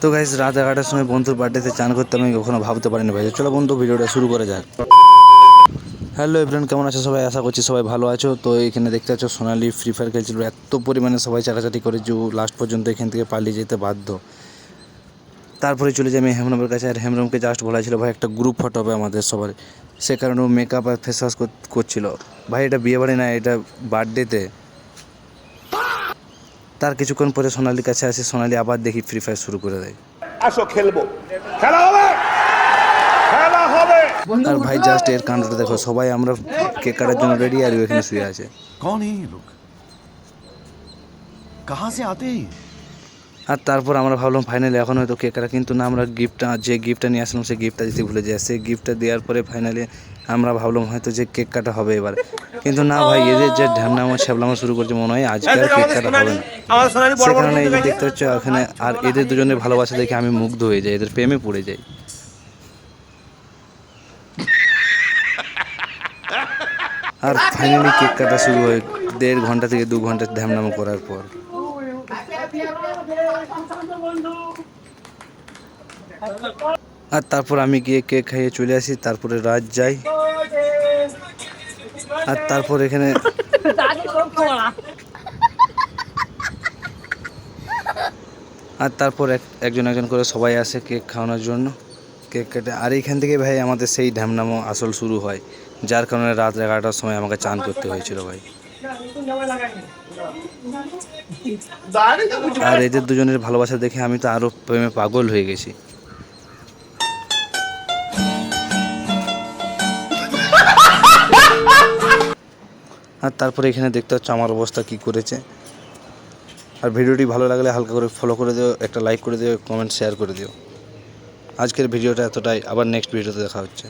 তো গাইস রাত 11টার সময় বন্ধুর বার্থডেতে চান করতে আমি কখনো ভাবতে পারিনি ভাই। চলো বন্ধু ভিডিওটা শুরু করা যাক। হ্যালো এভরিওয়ান, কেমন আছো সবাই? আশা করছি সবাই ভালো আছো। তো এখানে দেখতে পাচ্ছ সোনালি ফ্রি ফায়ার খেলছিল, এত পরিমাণে সবাই চাকাচাকি করে যে লাস্ট পর্যন্ত এখান থেকে পালিয়ে যেতে বাধ্য। তারপরে চলে যাই আমি হেমরমের কাছে, আর হেমরমকে জাস্ট বলা ছিল ভাই একটা গ্রুপ ফটো হবে আমাদের সবার, সে কারণে ও মেকআপ আর ফেস ওয়াশ করছিল। ভাই এটা বিয়ে বাড়ি না, এটা বার্থডেতে। তার কিছুক্ষণ পরে সোনালির কাছে আসে, সোনালি আবার দেখি ফ্রি ফায়ার শুরু করে দেয়। আসো খেলবো, খেলা হবে, খেলা হবে। আর ভাই জাস্ট এর কাণ্ডটা দেখো, সবাই আমরা কেক কাটার জন্য রেডি আর ও এখানে শুয়ে আছে। कौन है ये लोग? कहाँ से आते हैं? আর তারপর আমরা ভাবলাম ফাইনালি এখন হয়তো কেক কাটা, কিন্তু না, আমরা যে গিফটটা নিয়ে আসলাম সেই গিফটটা দিতে ভুলে যাই। সেই গিফটটা দেওয়ার পরে ফাইনালি আমরা ভাবলাম হয়তো যে কেক কাটা হবে এবার, কিন্তু না ভাই, এদের যে ঢ্যামনামা ছ্যাবলামা শুরু করছে, মনে হয় আজকে আর কেক কাটা হবে না। সে কারণে এই যে দেখতে হচ্ছে ওখানে, আর এদের দুজনের ভালোবাসা দেখে আমি মুগ্ধ হয়ে যাই, এদের প্রেমে পড়ে যাই। আর ফাইনালি কেক কাটা শুরু হয় 1.5 ঘন্টা থেকে 2 ঘন্টা ঢ্যামনামা করার পর। আর তারপর আমি গিয়ে কেক খাইয়ে চলে আসি, তারপরে রাত যাই। আর তারপর এখানে একজন একজন করে সবাই আসে কেক খাওয়ানোর জন্য, কেক কেটে। আর এইখান থেকে ভাই আমাদের সেই ঢ্যামনামো আসল শুরু হয়, যার কারণে রাত 11টার সময় আমাকে চান করতে হয়েছিল ভাই। আর এদের দুজনের ভালোবাসা দেখে আমি তো আরও প্রেমে পাগল হয়ে গেছি। আর তারপরে এখানে দেখতে হচ্ছে আমার অবস্থা কী করেছে। আর ভিডিওটি ভালো লাগলে হালকা করে ফলো করে দিও, একটা লাইক করে দিও, কমেন্ট শেয়ার করে দিও। আজকের ভিডিওটা এতটাই, আবার নেক্সট ভিডিওতে দেখা হচ্ছে।